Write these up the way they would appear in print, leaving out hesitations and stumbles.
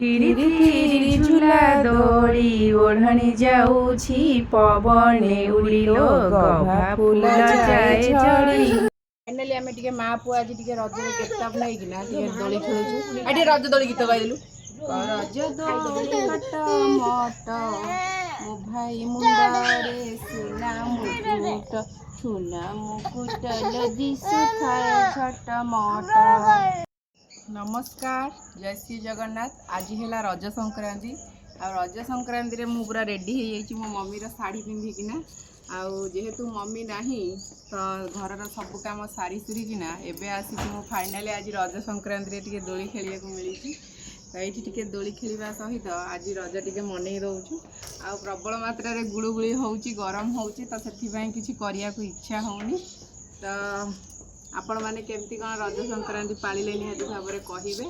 ଥିରି ଥିରି ଝୁଲା ଦୋଳି ଓଢ଼ଣି ଯାଉଛି ପବନେ ଉଡ଼ିଲୋ ଗଭା ଫୁଲ ଯାଏ ଝଡ଼ି। ଫାଇନାଲି ଆମେ ଟିକେ ମା ପୁଅ ଆଜି ଟିକେ ରଜରେ କେତାବ ନେଇକିନା ଟିକେ ଦୋଳି ଖେଳୁଛୁ। ଆଉ ଟିକେ ରଜ ଦୋଳି ଗୀତ ଗାଇଦେଲୁ। ରଜ ଦୋଳି କଟ ମଟ ମୋ ଭାଇ ମୁଣ୍ଡରେ ସୁନା ମୁକୁଟ, ସୁନା ମୁକୁଟ ଲୋ ଦିଶୁଥାଏ ଝଟ ମଟ। ନମସ୍କାର, ଜୟ ଶ୍ରୀ ଜଗନ୍ନାଥ। ଆଜି ହେଲା ରଜ ସଂକ୍ରାନ୍ତି। ଆଉ ରଜ ସଂକ୍ରାନ୍ତିରେ ମୁଁ ପୁରା ରେଡ଼ି ହେଇଯାଇଛି ମୋ ମମିର ଶାଢ଼ୀ ପିନ୍ଧିକିନା। ଆଉ ଯେହେତୁ ମମି ନାହିଁ ତ ଘରର ସବୁ କାମ ସାରି ସୁରିକିନା ଏବେ ଆସିଛି ମୁଁ ଫାଇନାଲି ଆଜି ରଜ ସଂକ୍ରାନ୍ତିରେ ଟିକେ ଦୋଳି ଖେଳିବାକୁ ମିଳିଛି। ତ ଏଇଠି ଟିକେ ଦୋଳି ଖେଳିବା ସହିତ ଆଜି ରଜ ଟିକେ ମନେଇ ଦେଉଛୁ। ଆଉ ପ୍ରବଳ ମାତ୍ରାରେ ଗୁଳୁଗୁଳି ହେଉଛି, ଗରମ ହେଉଛି, ତ ସେଥିପାଇଁ କିଛି କରିବାକୁ ଇଚ୍ଛା ହେଉନି। ତ ଆପଣମାନେ କେମିତି କ'ଣ ରଜ ସଂକ୍ରାନ୍ତି ପାଳିଲେ ନିହାତି ଭାବରେ କହିବେ।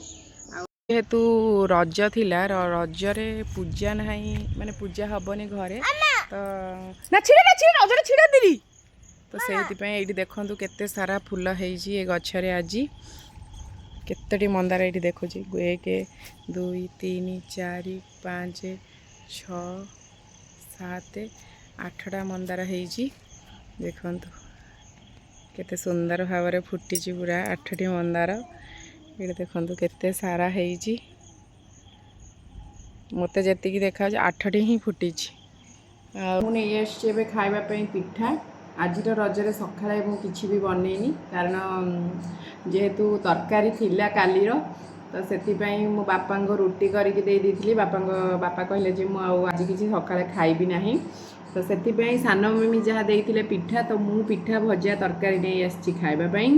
ଆଉ ଯେହେତୁ ରଜ ଥିଲା, ରଜରେ ପୂଜା ନାହିଁ, ମାନେ ପୂଜା ହେବନି ଘରେ, ତ ରଜରେ ଛିଡ଼ା ଦିଦି। ତ ସେଇଥିପାଇଁ ଏଇଠି ଦେଖନ୍ତୁ କେତେ ସାରା ଫୁଲ ହେଇଛି ଏ ଗଛରେ। ଆଜି କେତୋଟି ମନ୍ଦାର ଏଇଠି ଦେଖୁଛି, 1 2 3 4 5 6 7 8ଟା ମନ୍ଦାର ହେଇଛି। ଦେଖନ୍ତୁ କେତେ ସୁନ୍ଦର ଭାବରେ ଫୁଟିଛି, ପୁରା 8ଟି ମନ୍ଦାର। ଏଇଠି ଦେଖନ୍ତୁ କେତେ ସାରା ହେଇଛି, ମୋତେ ଯେତିକି ଦେଖାଯାଉଛି 8ଟି ହିଁ ଫୁଟିଛି। ଆଉ ମୁଁ ନେଇ ଆସିଛି ଏବେ ଖାଇବା ପାଇଁ ପିଠା। ଆଜିର ରଜରେ ସକାଳେ ମୁଁ କିଛି ବି ବନେଇନି, କାରଣ ଯେହେତୁ ତରକାରୀ ଥିଲା କାଲିର, ତ ସେଥିପାଇଁ ମୋ ବାପାଙ୍କ ରୁଟି କରିକି ଦେଇ ଦେଇଥିଲି। ବାପା କହିଲେ ଯେ ମୁଁ ଆଉ ଆଜି କିଛି ସକାଳେ ଖାଇବି ନାହିଁ, ତ ସେଥିପାଇଁ ସାନ ମମି ଯାହା ଦେଇଥିଲେ ପିଠା, ତ ମୁଁ ପିଠା ଭଜା ତରକାରୀ ନେଇ ଆସିଛି ଖାଇବା ପାଇଁ।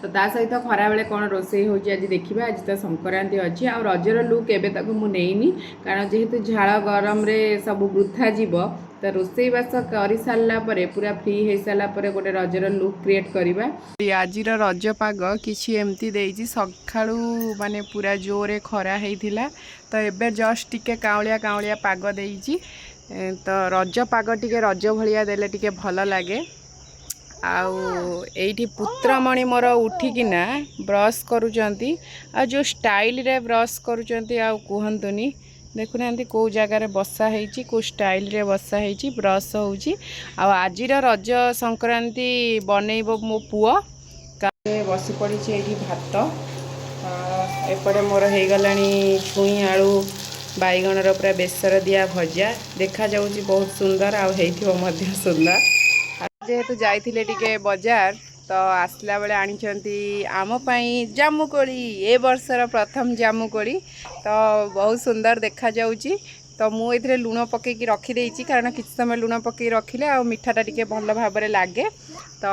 ତ ତା ସହିତ ଖରାବେଳେ କ'ଣ ରୋଷେଇ ହେଉଛି ଆଜି ଦେଖିବା। ଆଜି ତ ସଂକ୍ରାନ୍ତି ଅଛି, ଆଉ ରଜର ଲୁକ୍ ଏବେ ତାକୁ ମୁଁ ନେଇନି, କାରଣ ଯେହେତୁ ଝାଳ ଗରମରେ ସବୁ ବୃଥା ଯିବ, ତ ରୋଷେଇବାସ କରିସାରିଲା ପରେ ପୁରା ଫ୍ରି ହେଇସାରିଲା ପରେ ଗୋଟେ ରଜର ଲୁକ୍ କ୍ରିଏଟ୍ କରିବା। ଆଜିର ରଜ ପାଗ କିଛି ଏମିତି ଦେଇଛି, ସକାଳୁ ମାନେ ପୁରା ଜୋରେ ଖରା ହେଇଥିଲା, ତ ଏବେ ଜଷ୍ଟ ଟିକେ କାଉଁଳିଆ କାଉଁଳିଆ ପାଗ ଦେଇଛି। ତ ରଜ ପାଗ ଟିକେ ରଜ ଭଳିଆ ଦେଲେ ଟିକେ ଭଲ ଲାଗେ। ଆଉ ଏଇଠି ପୁତ୍ରମଣି ମୋର ଉଠିକିନା ବ୍ରସ୍ କରୁଛନ୍ତି, ଆଉ ଯେଉଁ ଷ୍ଟାଇଲରେ ବ୍ରସ୍ କରୁଛନ୍ତି ଆଉ କୁହନ୍ତୁନି। ଦେଖୁନାହାନ୍ତି କେଉଁ ଜାଗାରେ ବସା ହେଇଛି, କେଉଁ ଷ୍ଟାଇଲରେ ବସା ହେଇଛି, ବ୍ରସ୍ ହେଉଛି। ଆଉ ଆଜିର ରଜ ସଂକ୍ରାନ୍ତି ବନେଇବ ମୋ ପୁଅ। ବସି ପଡ଼ିଛି ଏଇଠି ଭାତ, ଏପଟେ ମୋର ହେଇଗଲାଣି ଛୁଇଁ ଆଳୁ ବାଇଗଣର ପୁରା ବେସର ଦିଆ ଭଜା। ଦେଖାଯାଉଛି ବହୁତ ସୁନ୍ଦର, ଆଉ ହେଇଥିବ ମଧ୍ୟ ସୁନ୍ଦର। ଯେହେତୁ ଯାଇଥିଲେ ଟିକେ ବଜାର, ତ ଆସିଲା ବେଳେ ଆଣିଛନ୍ତି ଆମ ପାଇଁ ଜାମୁକୋଳି, ଏ ବର୍ଷର ପ୍ରଥମ ଜାମୁକୋଳି। ତ ବହୁତ ସୁନ୍ଦର ଦେଖାଯାଉଛି। ତ ମୁଁ ଏଥିରେ ଲୁଣ ପକେଇକି ରଖିଦେଇଛି, କାରଣ କିଛି ସମୟ ଲୁଣ ପକେଇକି ରଖିଲେ ଆଉ ମିଠାଟା ଟିକେ ଭଲ ଭାବରେ ଲାଗେ। ତ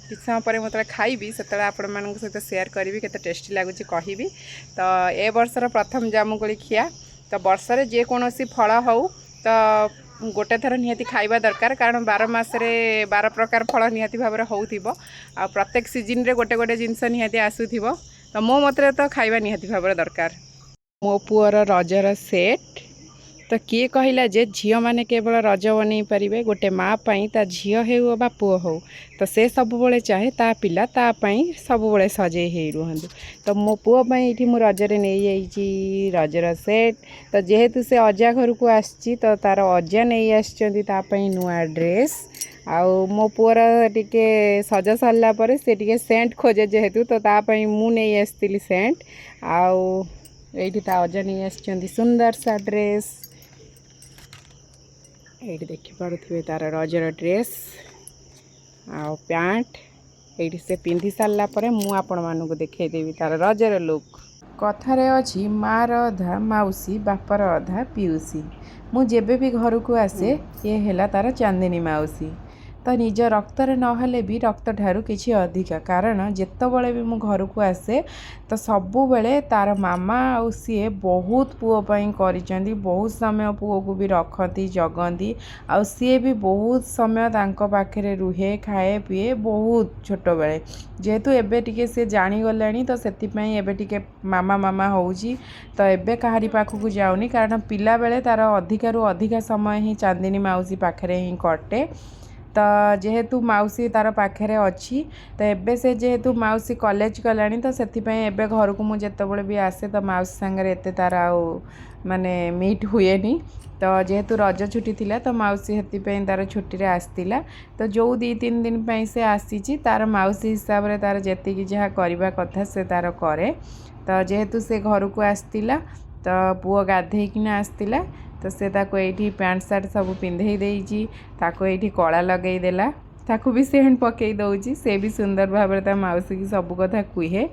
କିଛି ସମୟ ପରେ ମୁଁ ଯେତେବେଳେ ଖାଇବି ସେତେବେଳେ ଆପଣମାନଙ୍କ ସହିତ ସେୟାର କରିବି କେତେ ଟେଷ୍ଟି ଲାଗୁଛି କହିବି। ତ ଏ ବର୍ଷର ପ୍ରଥମ ଜାମୁକୋଳି ଖିଆ। ତ ବର୍ଷରେ ଯେକୌଣସି ଫଳ ହେଉ ତ ଗୋଟେ ଥର ନିହାତି ଖାଇବା ଦରକାର, କାରଣ 12 ମାସରେ 12 ପ୍ରକାର ଫଳ ନିହାତି ଭାବରେ ହେଉଥିବ, ଆଉ ପ୍ରତ୍ୟେକ ସିଜିନ୍ରେ ଗୋଟେ ଗୋଟେ ଜିନିଷ ନିହାତି ଆସୁଥିବ। ତ ମୋ ମତରେ ତ ଖାଇବା ନିହାତି ଭାବରେ ଦରକାର। ମୋ ପୁଅର ରଜର ସେଟ୍। ତ କିଏ କହିଲା ଯେ ଝିଅମାନେ କେବଳ ରଜ ବନେଇ ପାରିବେ? ଗୋଟେ ମା ପାଇଁ ତା ଝିଅ ହେଉ ବା ପୁଅ ହେଉ, ତ ସେ ସବୁବେଳେ ଚାହେଁ ତା ପିଲା ତା ପାଇଁ ସବୁବେଳେ ସଜେଇ ହେଇ ରୁହନ୍ତୁ। ତ ମୋ ପୁଅ ପାଇଁ ଏଇଠି ମୁଁ ରଜରେ ନେଇଯାଇଛି ରଜର ସେଟ୍। ତ ଯେହେତୁ ସେ ଅଜା ଘରକୁ ଆସିଛି, ତ ତାର ଅଜା ନେଇ ଆସିଛନ୍ତି ତା ପାଇଁ ନୂଆ ଡ୍ରେସ୍। ଆଉ ମୋ ପୁଅର ଟିକେ ସଜ ସରିଲା ପରେ ସେ ଟିକେ ସେଣ୍ଟ ଖୋଜେ, ଯେହେତୁ ତ ତା ପାଇଁ ମୁଁ ନେଇ ଆସିଥିଲି ସେଣ୍ଟ। ଆଉ ଏଇଠି ତା ଅଜା ନେଇ ଆସିଛନ୍ତି ସୁନ୍ଦର ସା ଡ୍ରେସ୍। ଏଇଠି ଦେଖିପାରୁଥିବେ ତାର ରଜର ଡ୍ରେସ୍ ଆଉ ପ୍ୟାଣ୍ଟ। ଏଇଠି ସେ ପିନ୍ଧି ସାରିଲା ପରେ ମୁଁ ଆପଣମାନଙ୍କୁ ଦେଖେଇଦେବି ତାର ରଜର ଲୁକ୍। କଥାରେ ଅଛି, ମା'ର ଅଧା ମାଉସୀ, ବାପର ଅଧା ପିଉସୀ। ମୁଁ ଯେବେ ବି ଘରକୁ ଆସେ, ଇଏ ହେଲା ତାର ଚାନ୍ଦିନୀ ମାଉସୀ। ତ ନିଜ ରକ୍ତରେ ନହେଲେ ବି ରକ୍ତଠାରୁ କିଛି ଅଧିକା, କାରଣ ଯେତେବେଳେ ବି ମୁଁ ଘରକୁ ଆସେ ତ ସବୁବେଳେ ତାର ମାମା ଆଉ ସିଏ ବହୁତ ପୁଅ ପାଇଁ କରିଛନ୍ତି। ବହୁତ ସମୟ ପୁଅକୁ ବି ରଖନ୍ତି, ଜଗନ୍ତି, ଆଉ ସିଏ ବି ବହୁତ ସମୟ ତାଙ୍କ ପାଖରେ ରୁହେ, ଖାଏ ପିଏ ବହୁତ ଛୋଟବେଳେ। ଯେହେତୁ ଏବେ ଟିକେ ସେ ଜାଣିଗଲାଣି, ତ ସେଥିପାଇଁ ଏବେ ଟିକେ ମାମା ମାମା ହେଉଛି। ତ ଏବେ କାହାରି ପାଖକୁ ଯାଉନି, କାରଣ ପିଲାବେଳେ ତାର ଅଧିକାରୁ ଅଧିକା ସମୟ ହିଁ ଚାନ୍ଦିନୀ ମାଉସୀ ପାଖରେ ହିଁ କଟେ। तो जेहेतु माउसी तार पाखे अच्छी तो एबे से जेहेतु माउसी कॉलेज गलानी तो से एबे घर को मुझे जितेबाला भी आसे तो माउसी सांगे एत तार माने मीट हुए नी तो जेहेतु रज छुट्टी थिला तो माउसी हेतिपई तार छुट्टी रे आसतिला तो जो 2-3 दिन पई से आसीची तार माउसी हिसाब रे तार जेतिकी जहाँ करबा कथा से तार करे तो जेहेतु से घर को आसतिला तो पुओ गाधेइकिना आसतिला तो से ताको एठी पैंट शर्ट सब पिंधेई देइची ताको एठी कला लगेई देला ताको भी सेहन पकई दउची से भी सुंदर भाव ता माउसी की सब कथा कुहे।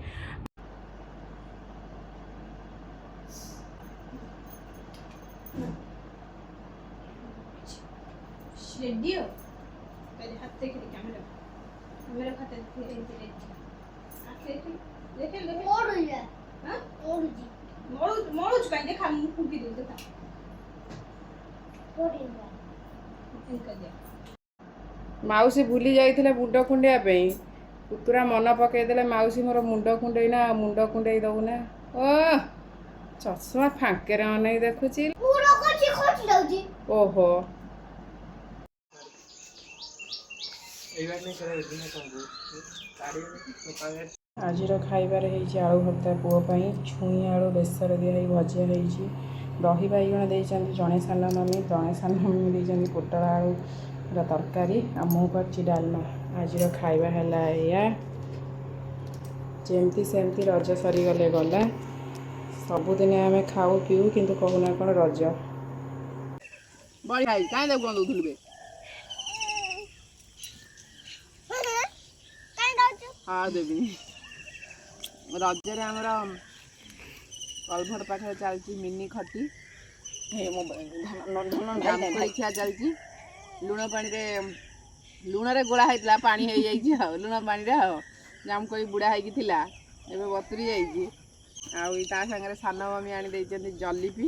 रेडियो पहले हाथ देख रे कैमरा मेरा हाथ धीरे धीरे आंखें देखे देखे मोड़ हो गया हां मोड़ जी मोड़ चुका देखा मुंह फूंकी दे देखा मोड़ गया इनका दे माउसी भूली जाइथिले मुंड कुंडिया पे पुतुरा मन पकई देले माउसी मोर मुंड कुंडई दउ ना ओ चश्मा फांके रे अनै देखुची पूरा कोची खोट लाउजी ओहो आज खाइबार आलू भर्ता पुओपाई छुई आलू बेसर दिखाई भजा हो दही बैगण देते जड़े सान मम्मी जड़े सान मम्मी देते पोटल आलू तरकारी आ मु कर डालमा आज खाइबा है या जमती सेमती रज सरीगले गला सबुदिन आम खाऊ पीऊ किंतु कहूना कौन रज बढ़िया कहीं देख दौलु हाँ देवी रजरे आमर कलभट पाखे चलती मिनी खटी जामकोली खिया चलती लुण पानी रे लुण रे गोला होता पानी हो जाए लुण पानी रे जामकोली बुढ़ा होता एवं बतुरी जा सागर सान मम्मी आनी देते जलिपी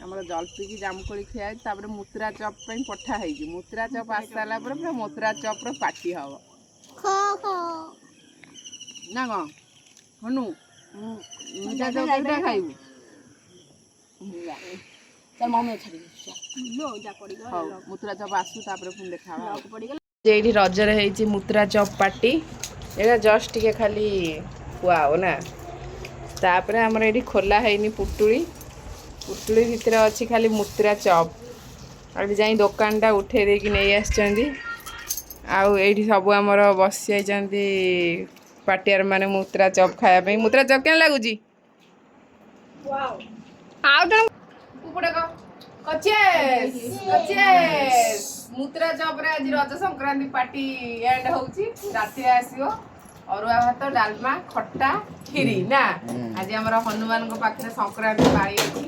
आमर जलपी की जामकोली खिया तापर मुतरा चप पठा हो मुतरा चप आस सारा पूरा मुतरा चप पार्टी हम ना कौन हनु मुतरा चप केटा खाइबू चल मम्मी छाड़ी मुतरा चप आसू तापर पुणी देखा रजरे होती मुतरा चप पार्टी ये जस्ट टिके खाली खुआओ ना तापर आमर ये खोला है पुटुली पुटुली भितर अच्छी खाली मुतरा चप अभी जाई दुकानटा उठे देकी नहीं आसचंदी आउ ये सब आमर बसी जाती पार्टियार माने मुतरा चप खायापी मुतरा चप क्या लगुच मुतरा चप रे आज रज संक्रांति पार्टी एंड होची राति आसीओ अरुआ भात डालमा खट्टा खीरी ना आज आमर हनुमान को पाखे संक्रांति पाड़ी अच्छी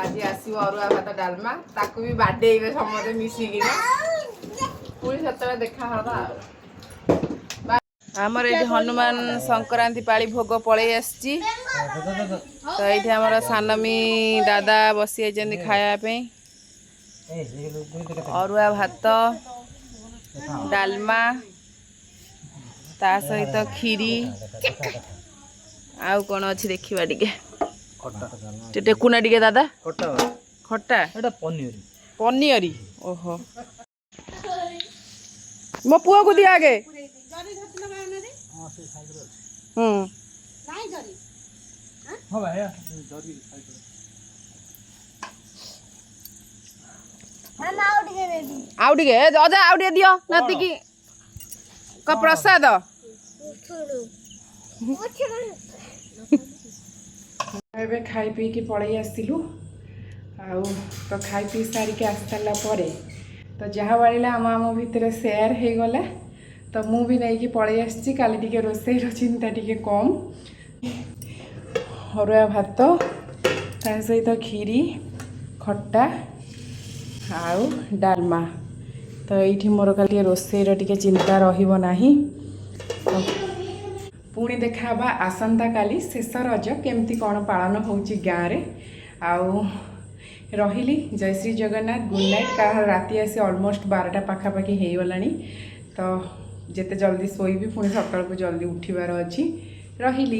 आज आसो अरुआ भात डालमा ताकू भी बाडेबे समझे मिसिकी पुणी सतरा देखा हवा आमर ये हनुमान संक्रांति पाली भोग पलि आसी तो ये आमर सानमी दादा बसी खायापी अरुआ भात डालमा ता सहित खीरी आउ कौन अच्छी देखा टे टेकुना टे दादा खट्टा पनीरी ओहो मो पुआ को दिया आगे आउ टिके अजा आउ टिके दियो नाती की का प्रसाद एबे खाई पी की पलि आसलु आउ तो खाई पी सारिके आस सारा पर तो जहाँ बाड़ा आम आम भितर सेयार हो गला तो मु भी नहीं कि पलि आसी काली टिके रोसईर चिंता टिके कम अरुआ भात ता सहित खीरी खट्टा आउ डालमा तो ये मोर खाली रोसईर टिके चिंता रहिबो नाही पुणी देखा आसंता काली शेष रज केमती कौन पालन होची गाँव रे आउ रही जय श्री जगन्नाथ गुड नाइट कारण राति आसी ऑलमोस्ट 12टा पाखापाखि हो गलानी तो जिते जल्दी शोबी पुणी सकाल को जल्दी उठिबार अच्छी रही।